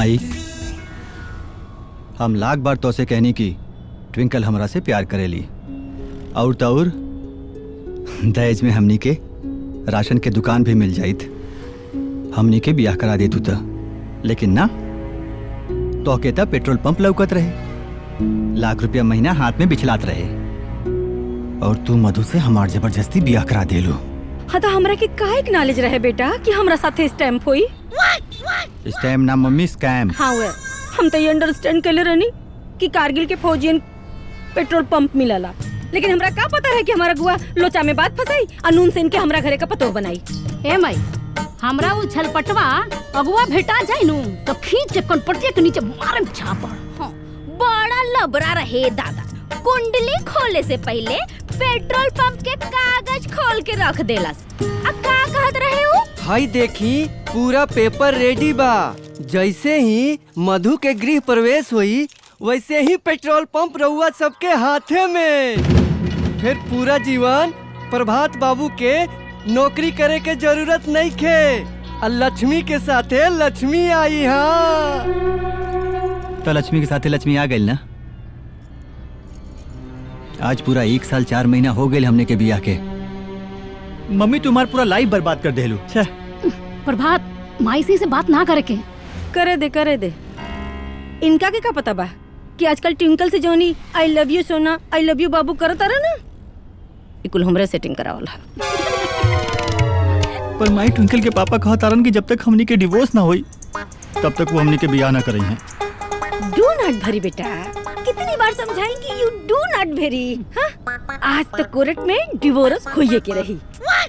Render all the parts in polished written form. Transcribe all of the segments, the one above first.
माई, हम लाख बार तो से कहनी कि ट्विंकल हमरा से प्यार करेली और तौर दहेज में हमनी के राशन के दुकान भी मिल जाइत, हमनी के ब्याह करा देतू था। लेकिन ना, तो कहता पेट्रोल पंप लौकत रहे, लाख रुपया महीना हाथ में बिछलात रहे, और तू मधु से हमार जबरदस्ती ब्याह करा देलू। हाँ तो हमरा के काहे नॉलेज रहे बेटा कि हमरा साथे स्टैम्प होई? स्टैम्प ना मम्मी, स्कैम। हाँ वे, हम तो ये अंडरस्टैंड कर ले रहनी कि कारगिल के फौजियन पेट्रोल पंप मिलला, लेकिन हमरा का पता है कि हमारा गुआ लोचा में बात फंसाई और नून सेन के हमरा घरे का पतो बनाई। ए माई, हमरा वो छलपटवा अगुआ भेटा जाए नु तो खींच के कनपटिया के नीचे मारम छापड़। हाँ, बड़ा लबरा रहे दादा, कुंडली खोले से पहले पेट्रोल पंप के कागज खोल के रख देलस। आ का कहत रहे हो? हाय देखी, पूरा पेपर रेडी बा। जैसे ही मधु के गृह प्रवेश हुई वैसे ही पेट्रोल पंप रहुआ सबके हाथे में। फिर पूरा जीवन प्रभात बाबू के नौकरी करे के जरूरत नहीं खे, और लक्ष्मी के साथे लक्ष्मी आई। हाँ तो लक्ष्मी के साथे लक्ष्मी आ गई ना। आज पूरा 1 साल 4 महीना हो गए हमने के बियाह के। मम्मी तुम्हार पूरा लाइफ बर्बाद कर देलू। प्रभात, माई से बात ना करे के। करे दे। इनका के का पता बा कि आजकल ट्विंकल से जोनी I love you Sona, I love you बाबू करता रहा ना, इकुल हमरे सेटिंग करावल है। पर माई ट्विंकल के पापा कहा तारन कि जब तक हमनी के डिवोर्स ना होई तब तक वो हमनी के बियाह ना करें हैं। डू नॉट भेरी बेटा, कितनी बार समझाएंगी, यू डू नॉट भेरी। हाँ? आज तक कोर्ट में डिवोर्स होइए के रही।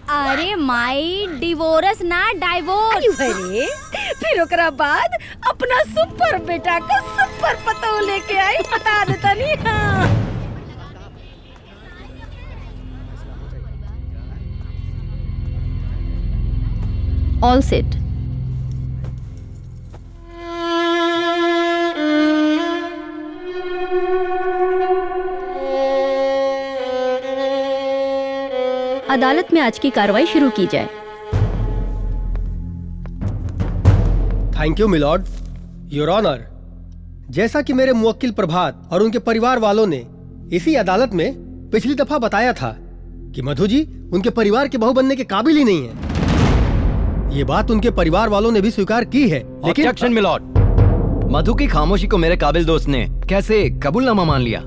अरे माई, डिवोर्स ना डाइवोर्स। अरे फिर ओकरा बाद अपना सुपर बेटा का सुपर पतो लेके आई, बता देता नहीं। हाँ। All set. अदालत में आज की कार्रवाई शुरू की जाए। Thank you milord, your honour. जैसा कि मेरे मुवक्किल प्रभात और उनके परिवार वालों ने इसी अदालत में पिछली दफा बताया था कि मधु जी उनके परिवार के बहू बनने के काबिल ही नहीं है। ये बात उनके परिवार वालों ने भी स्वीकार की है। लेकिन ऑब्जेक्शन मिलॉर्ड, मधु की खामोशी को मेरे काबिल दोस्त ने कैसे कबूलनामा मान लिया?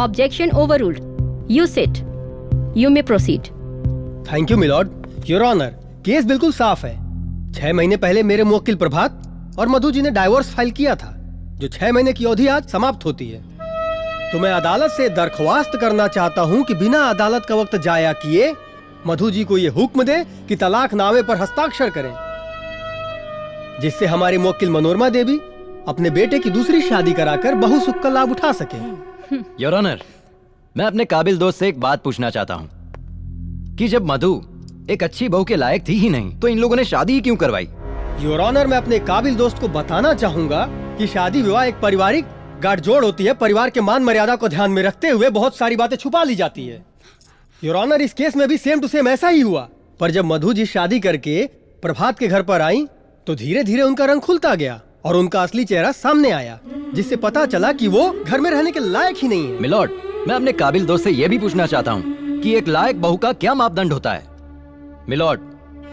Objection overruled. You sit, you may proceed. Thank you milord, your honour. Case बिल्कुल साफ है। 6 महीने पहले मेरे मुवक्किल प्रभात और मधु जी ने डाइवोर्स फाइल किया था, जो 6 महीने की अवधि आज समाप्त होती है। तो मैं अदालत से दरख्वास्त करना चाहता हूँ कि बिना अदालत का वक्त जाया किए मधु जी को ये हुक्म दे कि तलाकनामे पर हस्ताक्षर करें, जिससे हमारी मुवक्किल मनोरमा देवी अपने बेटे की दूसरी शादी कराकर बहु सुख का लाभ उठा सके। योर ऑनर, मैं अपने काबिल दोस्त से एक बात पूछना चाहता हूँ कि जब मधु एक अच्छी बहू के लायक थी ही नहीं तो इन लोगों ने शादी ही क्यों करवाई? योर ऑनर, मैं अपने काबिल दोस्त को बताना चाहूंगा कि शादी विवाह एक पारिवारिक गाठजोड़ होती है। परिवार के मान मर्यादा को ध्यान में रखते हुए बहुत सारी बातें छुपा ली जाती है। योर ऑनर, इस केस में भी सेम टू सेम ऐसा ही हुआ। पर जब मधु जी शादी करके प्रभात के घर पर आई तो धीरे धीरे उनका रंग खुलता गया और उनका असली चेहरा सामने आया, जिससे पता चला कि वो घर में रहने के लायक ही नहीं है। मिलॉर्ड, मैं अपने काबिल दोस्त से यह भी पूछना चाहता हूँ कि एक लायक बहू का क्या मापदंड होता है? मिलॉर्ड,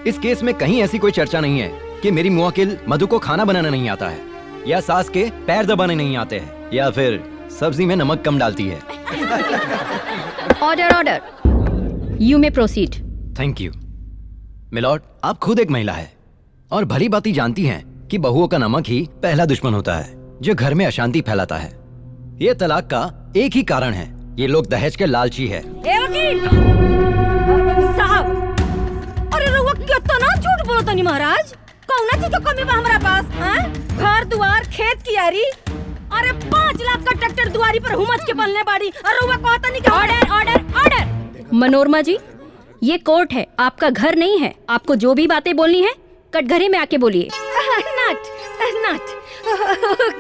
इस केस में कहीं ऐसी कोई चर्चा नहीं है कि मेरी मुवक्किल मधु को खाना बनाना नहीं आता है, या सास के पैर दबाने नहीं आते हैं, या फिर सब्जी में नमक कम डालती है। Order order, you may proceed. Thank you milord, आप खुद एक महिला है और भली बात जानती हैं कि बहुओं का नमक ही पहला दुश्मन होता है जो घर में अशांति फैलाता है। ये तलाक का एक ही कारण है, ये लोग दहेज के लालची है। ए वकील साहब, अरे रहुआ कितना झूठ बोलता नहीं महाराज। कौना चीज का कमी बा हमरा पास? घर दुआर खेत कियारी, अरे 5 लाख का ट्रैक्टर दुआरी पर हुमच के बनने बाड़ी और रहुआ कहता नहीं कि ऑर्डर ऑर्डर ऑर्डर। मनोरमा जी, ये कोर्ट है, आपका घर नहीं है। आपको जो भी बातें बोलनी है कटघरे में आके बोलिए। नट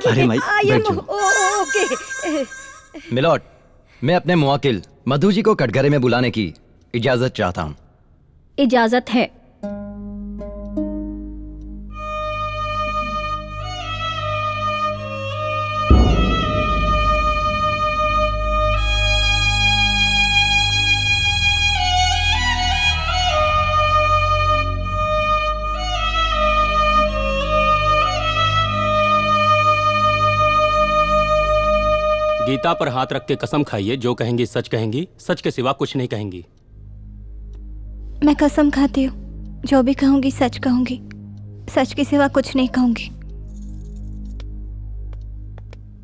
अरे माई, बैठ जाओ। ओके। मिलॉर्ड, मैं अपने मुवक्किल मधु जी को कटघरे में बुलाने की इजाजत चाहता हूँ। इजाजत है। गीता पर हाथ रख के कसम खाइए, जो कहेंगी सच कहेंगी, सच के सिवा कुछ नहीं कहेंगी। मैं कसम खाती हूँ, जो भी कहूंगी सच कहूंगी, सच के सिवा कुछ नहीं कहूंगी।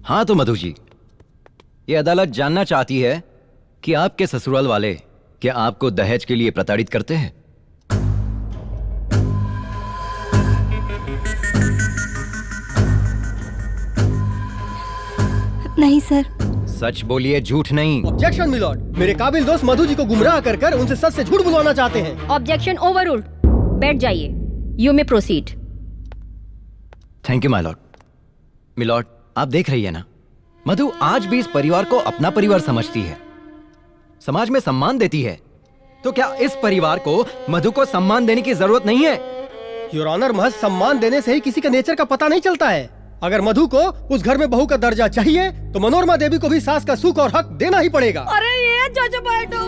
हाँ तो मधु जी, ये अदालत जानना चाहती है कि आपके ससुराल वाले क्या आपको दहेज के लिए प्रताड़ित करते हैं? नहीं सर। सच बोलिए, झूठ नहीं। ऑब्जेक्शन मिलॉर्ड, मेरे काबिल दोस्त मधु जी को गुमराह कर कर उनसे सच से झूठ बुलवाना चाहते हैं। Objection overruled. बैठ जाइए। You may proceed. Thank you my lord. Milord, आप देख रही है ना, मधु आज भी इस परिवार को अपना परिवार समझती है, समाज में सम्मान देती है। तो क्या इस परिवार को मधु को सम्मान देने की जरूरत नहीं है? योर ऑनर, महज सम्मान देने से ही किसी के नेचर का पता नहीं चलता है। अगर मधु को उस घर में बहू का दर्जा चाहिए तो मनोरमा देवी को भी सास का सुख और हक देना ही पड़ेगा। अरे ये जज बैठो,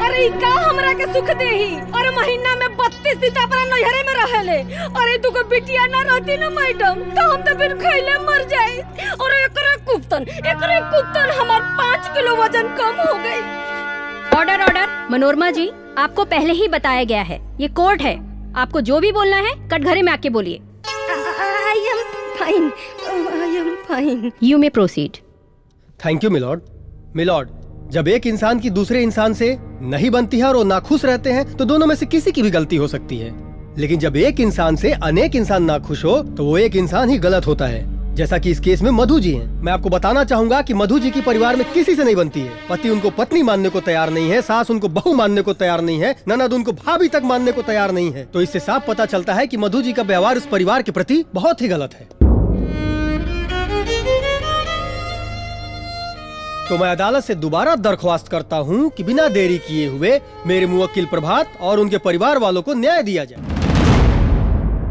अरे ई का हमरा के सुख देही? अरे महीना में 32 दिन अपना नैहरे में रहेले। अरे तू को बिटिया ना रहती ना मैडम, तो हम तो बिन खइले मर जाई। और एकरे कुप्तन हमार 5 किलो वजन कम हो गई। Order order. मनोरमा जी, आपको पहले ही बताया गया है, ये कोर्ट है। आपको जो भी बोलना है कटघरे में आके बोलिए। I am fine. You may proceed. Thank you milord. Milord, जब एक इंसान की दूसरे इंसान से नहीं बनती है और वो नाखुश रहते हैं तो दोनों में से किसी की भी गलती हो सकती है। लेकिन जब एक इंसान से अनेक इंसान नाखुश हो तो वो एक इंसान ही गलत होता है, जैसा कि इस केस में मधु जी हैं। मैं आपको बताना चाहूंगा कि मधु जी की परिवार में किसी से नहीं बनती है। पति उनको पत्नी मानने को तैयार नहीं है, सास उनको बहू मानने को तैयार नहीं है, ननद उनको भाभी तक मानने को तैयार नहीं है। तो इससे साफ पता चलता है कि मधु जी का व्यवहार उस परिवार के प्रति बहुत ही गलत है। तो मैं अदालत से दोबारा दरख्वास्त करता हूँ कि बिना देरी किए हुए मेरे मुवक्किल प्रभात और उनके परिवार वालों को न्याय दिया जाए।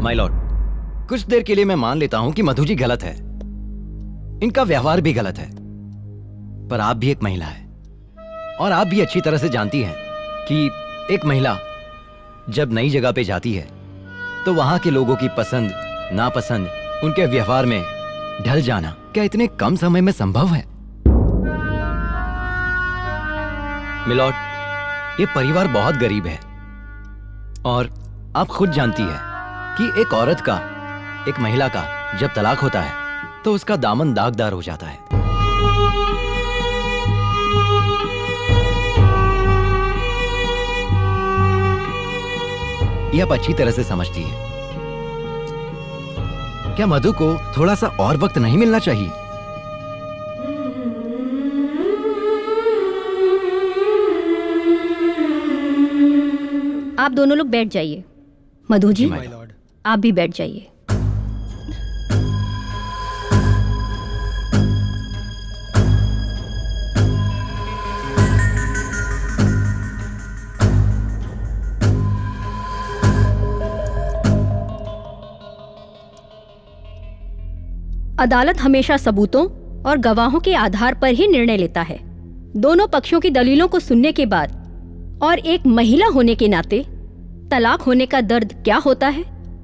माय लॉर्ड, कुछ देर के लिए मैं मान लेता हूं कि मधु जी गलत है, इनका व्यवहार भी गलत है, पर आप भी एक महिला है और आप भी अच्छी तरह से जानती हैं कि एक महिला जब नई जगह पे जाती है तो वहां के लोगों की पसंद नापसंद, उनके व्यवहार में ढल जाना क्या इतने कम समय में संभव है? मिलॉर्ड, ये परिवार बहुत गरीब है और आप खुद जानती है कि एक औरत का, एक महिला का जब तलाक होता है तो उसका दामन दागदार हो जाता है। ये आप अच्छी तरह से समझती है। क्या मधु को थोड़ा सा और वक्त नहीं मिलना चाहिए? आप दोनों लोग बैठ जाइए। मधु जी, माय लॉर्ड। आप भी बैठ जाइए। अदालत हमेशा सबूतों और गवाहों के आधार पर ही निर्णय लेता है। दोनों पक्षों की दलीलों को सुनने के बाद और एक महिला होने के नाते तलाक होने का दर्द क्या होता है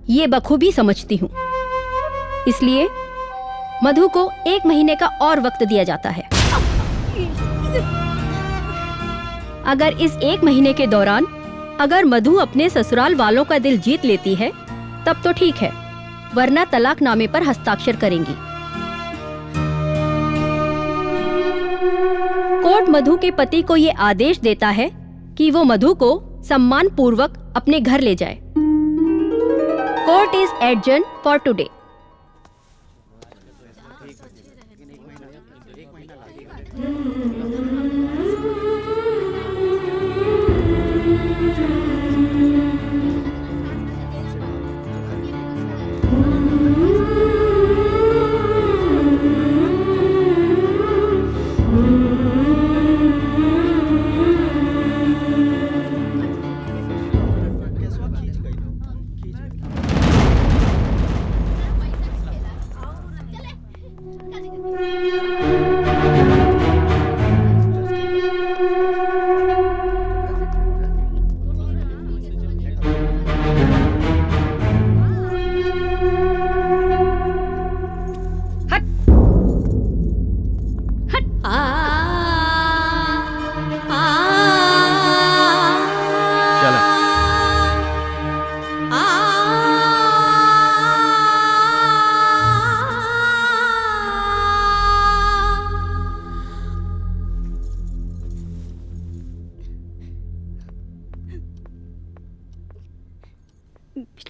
ये बखूबी समझती हूँ। इसलिए मधु को 1 महीने का और वक्त दिया जाता है। अगर इस 1 महीने के दौरान अगर मधु अपने ससुराल वालों का दिल जीत लेती है तब तो ठीक है, वरना तलाकनामे पर हस्ताक्षर करेंगी। कोर्ट मधु के पति को ये आदेश देता है कि वो मधु को सम्मान पूर्वक अपने घर ले जाए। Court is adjourn for today.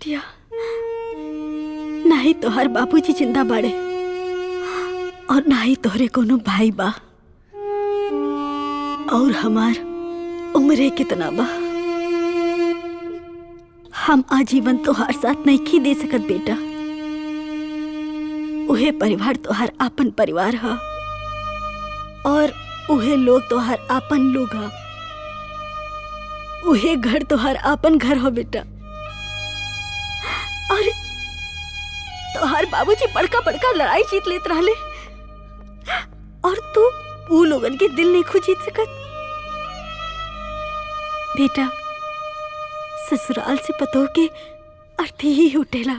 बिटिया, ना ही तोहर बाबूजी जिंदा बाड़े और ना ही तोहरे कोनो भाई बा, और हमार उम्रे कितना बा। हम आजीवन तोहार साथ नहीं खी दे सकत बेटा। उहे परिवार तोहार आपन परिवार हा और उहे लोग तोहार आपन लोग हा। उहे घर तोहार आपन घर हो बेटा। और तोहार बाबूजी बड़का बड़का लड़ाई जीत लेत रहले और तू ऊ लोगन के दिल नहीं खो जीत सकत। बेटा, ससुराल से पतो के अर्थी ही उठेला।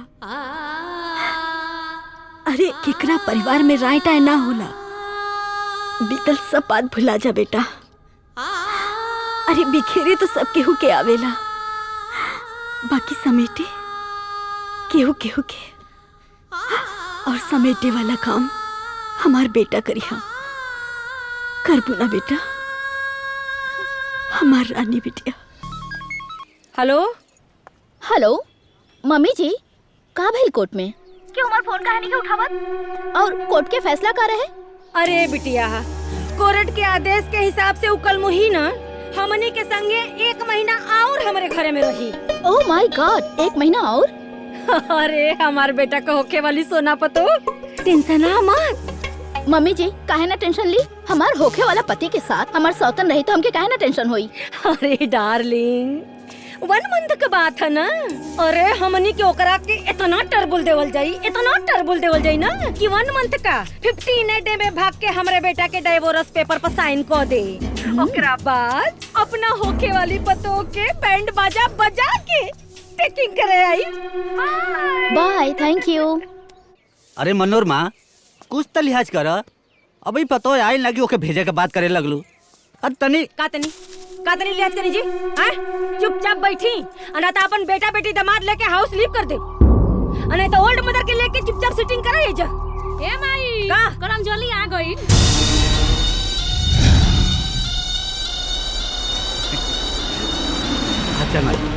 अरे केकरा परिवार में राय टाय ना होला। बीतल सब बात भुला जा बेटा। अरे बिखेरे तो सब केहू के आवेला, बाकी समेटे केहू केहू के, और समेटे वाला काम हमार बेटा करिहा। करबू ना बेटा, हमार रानी बिटिया। हेलो हेलो मम्मी जी, का भइल कोर्ट में? क्यों हमार फोन काहे नहीं उठावत? और कोर्ट के फैसला का रहे? अरे बिटिया, कोर्ट के आदेश के हिसाब से उकल मुही ना हमनी के संगे 1 महीना और हमारे घरे में रही। ओह माय गॉड, 1 महीना और? अरे हमार बेटा को होके वाली सोना पतो, टेंशन ना मत। मम्मी जी काहे ना टेंशन ली? हमार होखे वाला पति के साथ हमार सौतन रही तो हमके काहे ना टेंशन होई? अरे डार्लिंग, 1 मंथ के बात है ना। अरे हमनी के ओकरा के इतना टर्बुल देवल जाई ना कि 1 मंथ का 15 डे में भाग के हमरे बेटा के डाइवोर्स पेपर पर साइन कर दे। ओकरा बाद अपना होखे वाली पतो के बैंड बाजा बजा के पैकिंग करे आई। By, thank you. अरे मनोरमा, कुछ तो लिहाज कर। अभी पतो आई लगी ओके भेजे के बात करे लगलू। अरे तनी का तनी लिहाज करी जी? चुपचाप बैठी, अना तो अपन बेटा बेटी दामाद लेके हाउस लीव कर दे, अने तो ओल्ड मदर के लेके चुपचाप सिटिंग करे जा। ए माई, का करम जोली आ गई। अच्छा माई।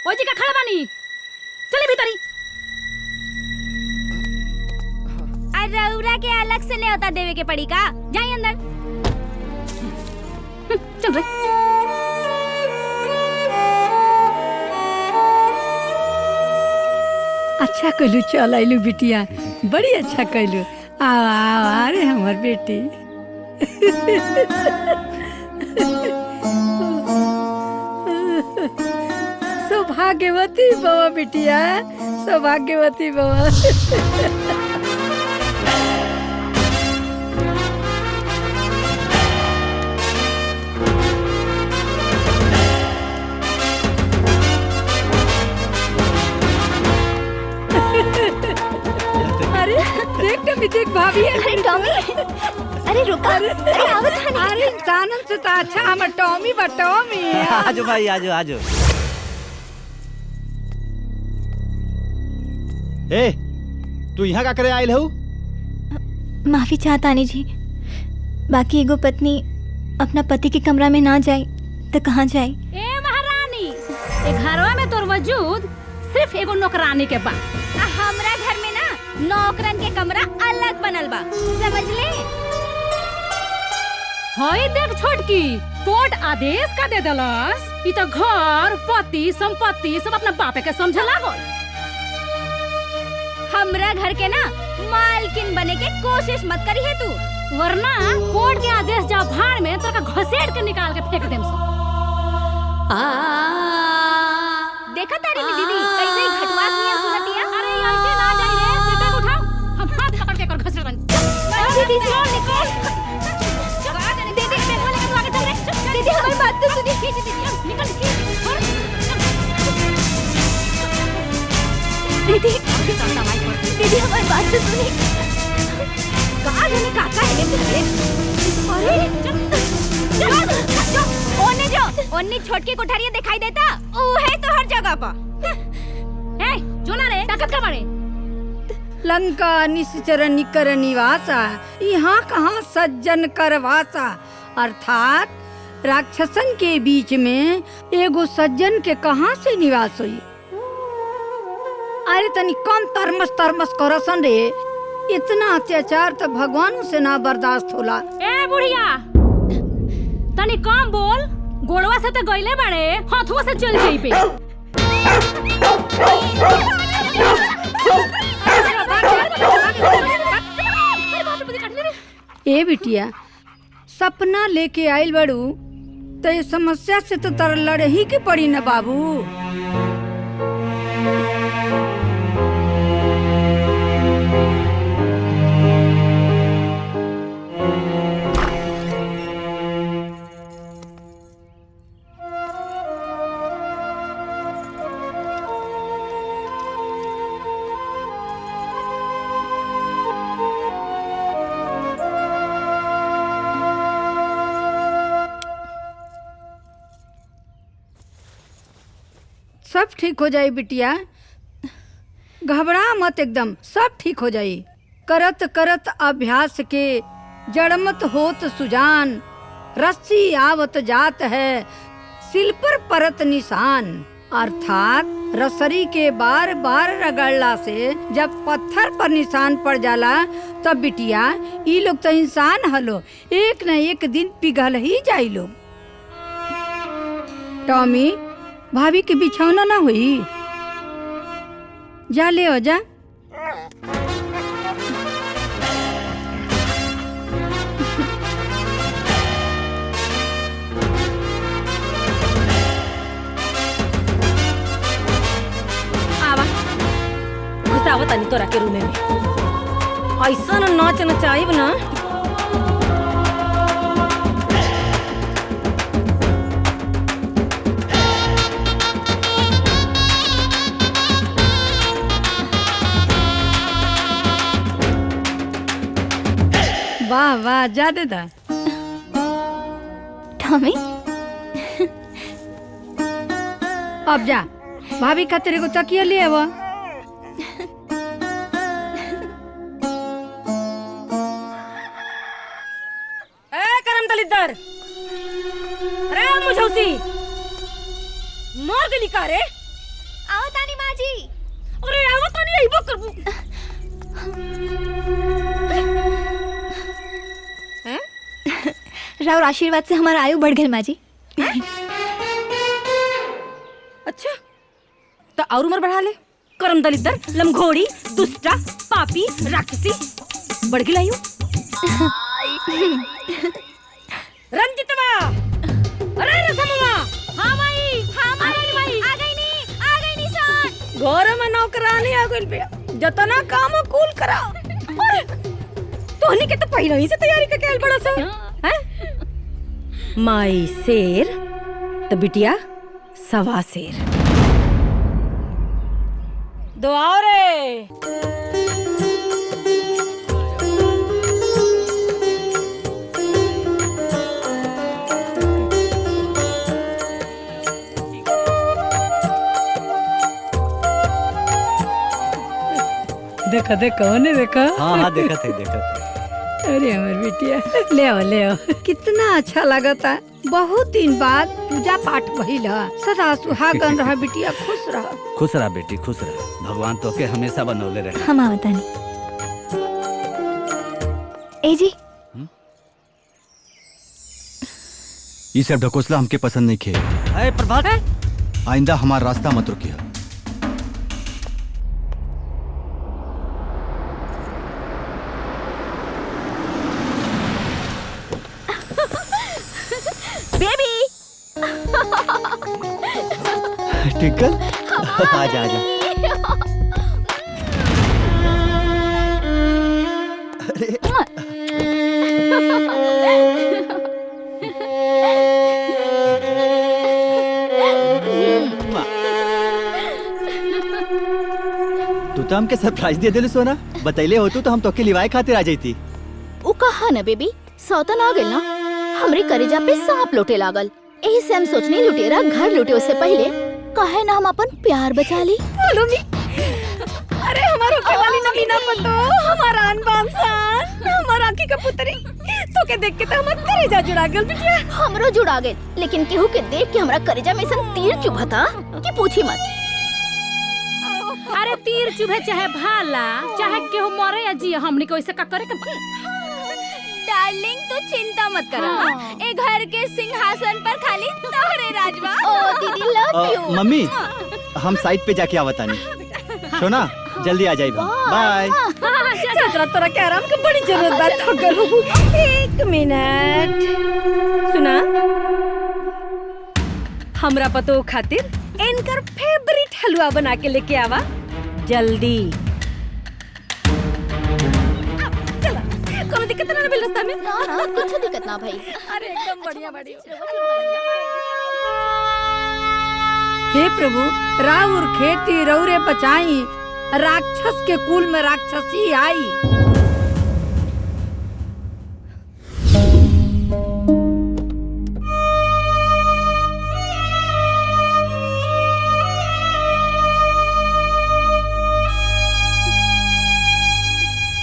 ओजी का खड़ा बानी, चले भीतरी। रउरा के अलग से न्योता देवे के पड़ी का? जाई अंदर। चल रे। अच्छा कहलू, चल आइलू बिटिया, बड़ी अच्छा कहलू। आओ आओ, अरे हमार बेटी। सौभाग्यवती बाबा बिटिया, सौभाग्यवती बाबा। अरे देख ना, देख भाभी। अरे टॉमी, अरे रुका। अरे आवत हनी। अरे इंसानन से तो अच्छा हमर टॉमी बा, टॉमी। आजो भाई, आजो आजो। ए, तू यहाँ का करे आयल हो? माफी चाहता आनी जी, बाकी एगो पत्नी अपना पति के कमरा में ना जाए तो कहाँ जाए? ए महारानी, ए घरवा में तोर वजूद सिर्फ एगो नौकरानी के बा। हमरा घर में ना नौकरन के कमरा अलग बनल बा, समझ ले? हई देख छोटकी, कोर्ट आदेश का दे दलस। ई तो घर, पति, संपत्ति सब अपना बापे के समझे लागल। हमरा घर के ना मालकिन बने के कोशिश मत करी है तू, वरना कोर्ट के आदेश जा भाड़ में तो का घसेट के निकाल के फेंक देम सो। देखा तारी में दीदी कैसे ही घटवास नियन सुनतिया। अरे ऐसे ना जाई रे, बेटा उठाओ, हम हाथ पकड़ के कर घसेट बन। दीदी निकल। दीदी देखो लेके तू आगे चल रे। दीदी हमारी बात तो सुनी। निकल। हमारी बात तो सुनी। कहाँ जाने काका है ले। अरे जो ओन्नी छोटकी कोठारियां दिखाई देता वो है तो हर जगह पर। ए जो ना रे ताकत का मारे लंका निश्चर निकर निवासा, यहाँ कहाँ सज्जन कर वासा। अर्थात राक्षसन के बीच में एगो सज्जन के कहाँ से निवास हुई। अरे तनी कम तरमस करसन रे, इतना अत्याचार तो भगवान से ना बर्दाश्त होला। ए बुढ़िया तनी कम बोल, गोड़वा से तो गईले बड़े, हाथवा से चल जाई पे। ए बिटिया, सपना लेके आइल बड़ू तो ये समस्या से तो तर लड़े ही के पड़ी न बाबू। सब ठीक हो जाई बिटिया, घबरा मत, एकदम सब ठीक हो जाई। करत करत अभ्यास के जड़मत होत सुजान, रस्सी आवत जात है सिल पर परत निशान। अर्थात रसरी के बार बार रगड़ला से जब पत्थर पर निशान पड़ जाला तब बिटिया ई लोग तो इंसान हलो, एक न एक दिन पिघल ही जाई लोग। टॉमी भाभी के बिछौना ना हुई, जा ले हो जा। आवा घुसावत तनी तोरा के रूमे में, ऐसा नाच नचाइब ना वाह वाह, जा दे दा। टॉमी अब जा, भाभी का तेरे को तकिया ले आवा। ए करम दलिद्दर, अरे मुझौसी मार गली का रे। आओ तानी माँ जी। अरे आओ तो नहीं आइबो करबू। राउर आशीर्वाद से हमारा आयु बढ़ गई माँ जी। अच्छा तो और उम्र बढ़ा ले। करम दलिद्दर, लमघोड़ी, दुष्टा, पापी, राक्षसी, बढ़ गई आयु। रंजितवा, अरे रसमवा, हाँ माई, आ गई नी सन। घर में नौकरानी आ गइल बे, जतना काम कुल करा। तोहनी के तो पहले ही से तैयारी करके आइल बड़ा सा, हैं? माई शेर तो बिटिया सवा शेर। दो आओ रे। देखा देखा ने देखा। हाँ हाँ, देखा थे। अरे हमार बिटिया, ले आओ। कितना अच्छा लगता, बहुत दिन बाद पूजा पाठ भइल ह। सदा सुहागन रह बिटिया, खुश रह। खुश रह बेटी, खुश रह। भगवान तो के हमेशा बनौले रहे। हम आवता नहीं। ए जी, ये सब ढकोसला हमके पसंद नहीं खे। अरे प्रभात, आइंदा हमारा रास्ता मत रोकिए। बेबी टिकल, आजा आजा। तू तो हमके सरप्राइज दे दिले सोना। बतैले होतू तो हम तोके लिवाए खातिर आ जाती। उ कहा न बेबी, सौतन आ गेल ना, हमरे करेजा पे सांप लोटे लागल। एही से हम सोचनी लुटेरा घर लुटे उससे पहले कहे ना हम अपन प्यार बचा ली। बोलो मी। अरे हमारो के वाली नवीना पतो, हमारा अनबान सान, हमारा आंखी का पुतरी। तो के देख के तो हमर करेजा जुड़ा गेल बिटिया। हमरो जुड़ा गेल, लेकिन केहू के देख के हमरा करेजा में सन तीर चुभता कि पूछी मत। अरे तीर चुभे चाहे भाला, चाहे केहू मरे या जिए, हमनी को ऐसे का करे के। डार्लिंग तू चिंता मत कर, ए घर के सिंहासन पर खाली तोहरे राजवा। ओ दीदी लव यू। मम्मी हम साइड पे जाके आवतानी। सोना जल्दी आ जाइए। बाय। चाचा तोरा के आराम के बड़ी जरूरत बा। थकल हो। एक मिनट सुना, हमरा पतो खातिर इनकर फेवरेट हलवा बना के लेके आवा जल्दी। चला, कोनो दिक्कत ना मिल रास्ता में। ना ना कुछ दिक्कत ना भाई। अरे एकदम बढ़िया बढ़िया। हे प्रभु, राउर खेती रौरे बचाई, राक्षस के कुल में राक्षसी आई।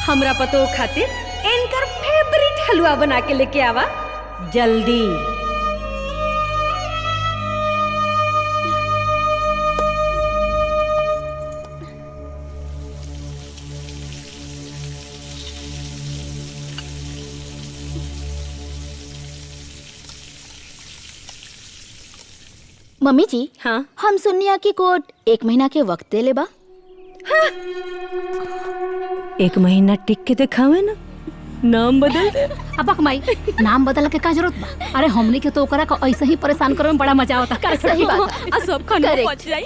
हमरा पतो खातिर इनकर फेवरेट हलवा बना के लेके आवा जल्दी। मम्मी जी, हाँ हम सुनिया की कोर्ट 1 महीना के वक्त दे ले बा। हाँ। 1 महीना टिक के दिखावे ना, नाम बदल दे। अब माई नाम बदल के का जरूरत बा? अरे हमनी के तो ओकरा का ऐसे ही परेशान करे में बड़ा मजा आवता। सही बात है। आ सब खाना Correct। पहुंच जाई।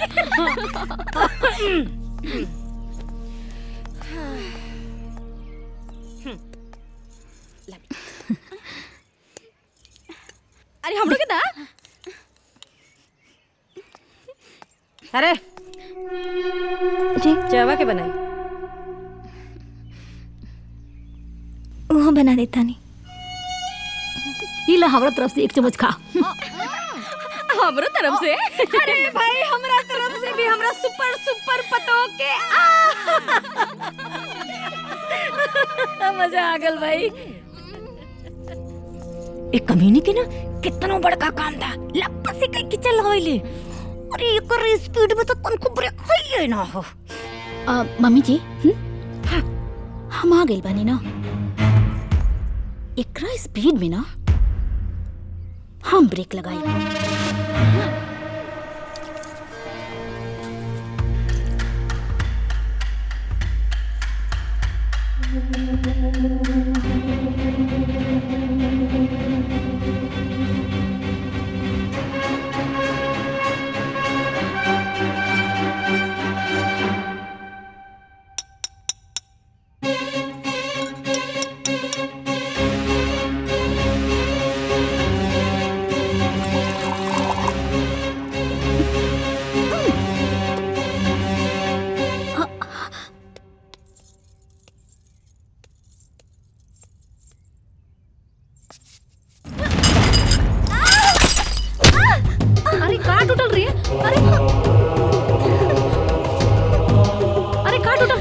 अरे हम लोग के दा। अरे जी चावा के बनाई। वो बना देता नहीं। ई ला हमरा तरफ से 1 चम्मच खा। हमरा तरफ से? अरे भाई हमरा तरफ से भी हमरा सुपर सुपर पतो के मजा आ गल भाई। एक कमीनी के ना कितना बड़का काम था, लपस से कई चल होइले। अरे एकर स्पीड में तो तनको ब्रेक होइले ना हो। मम्मी जी, हम आ गइल बानी ना, एकरा स्पीड में ना हम ब्रेक लगाई। अरे का टूटल रही है? अरे अरे का टूटल?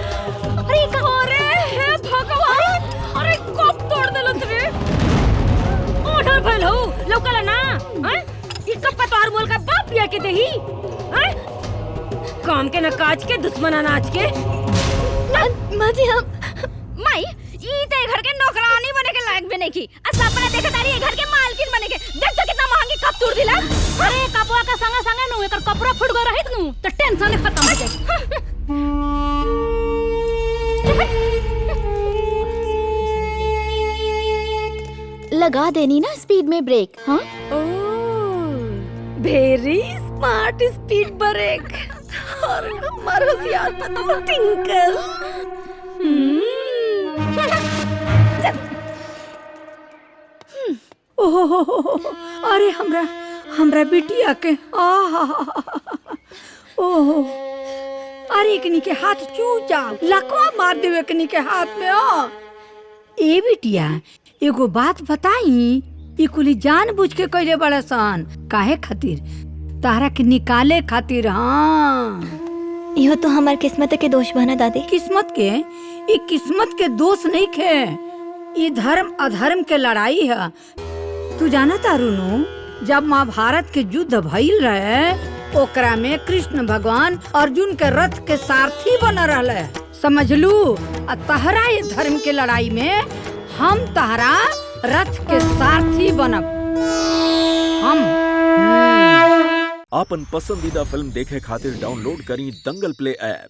अरे का? अरे हे भगवान, अरे कब तोड़ देलत रे? ऑर्डर भइल हो, लौकला ना? हैं? ई कब पतवार मोल का बाप बिया के देही? हैं? काम के न काज के, दुश्मन अनाज के। माँ जी हम माई ई ते घर के नौकरानी बने के लायक भी नहीं की। सपना देखत तारी घर के मालकिन बने के। देख तो कितना महंगी कप तोड़ दिला। अरे कपड़ा का संगे संगे नु एकर कपड़ा फुट गए रहित नु तो टेंशन खत्म हो जाए। लगा देनी ना स्पीड में ब्रेक। हाँ वेरी स्मार्ट स्पीड ब्रेक। और हमार होशियार पतो टिंकल। ओहो, अरे हमरा बिटिया के ओहो अरे एकनी के हाथ चू जाओ, लकवा मार देवे एकनी के हाथ में। ए बिटिया एगो बात बताई, ई कुली जानबूझ के कइले बड़ा सन, काहे खातिर? तारा के निकाले खातिर। हाँ, इहो तो हमार किस्मत के दोष बना दादी। किस्मत के? ई किस्मत के दोष नहीं खे, ई धर्म अधर्म के लड़ाई है। तू जाना तारुनु, जब महाभारत के युद्ध भइल रहे ओकरा में कृष्ण भगवान अर्जुन के रथ के सारथी बना रहले, समझ लू। तहरा ये धर्म के लड़ाई में हम तहरा रथ के सारथी बनब। हम आपन पसंदीदा फिल्म देखे खातिर डाउनलोड करी दंगल प्ले ऐप।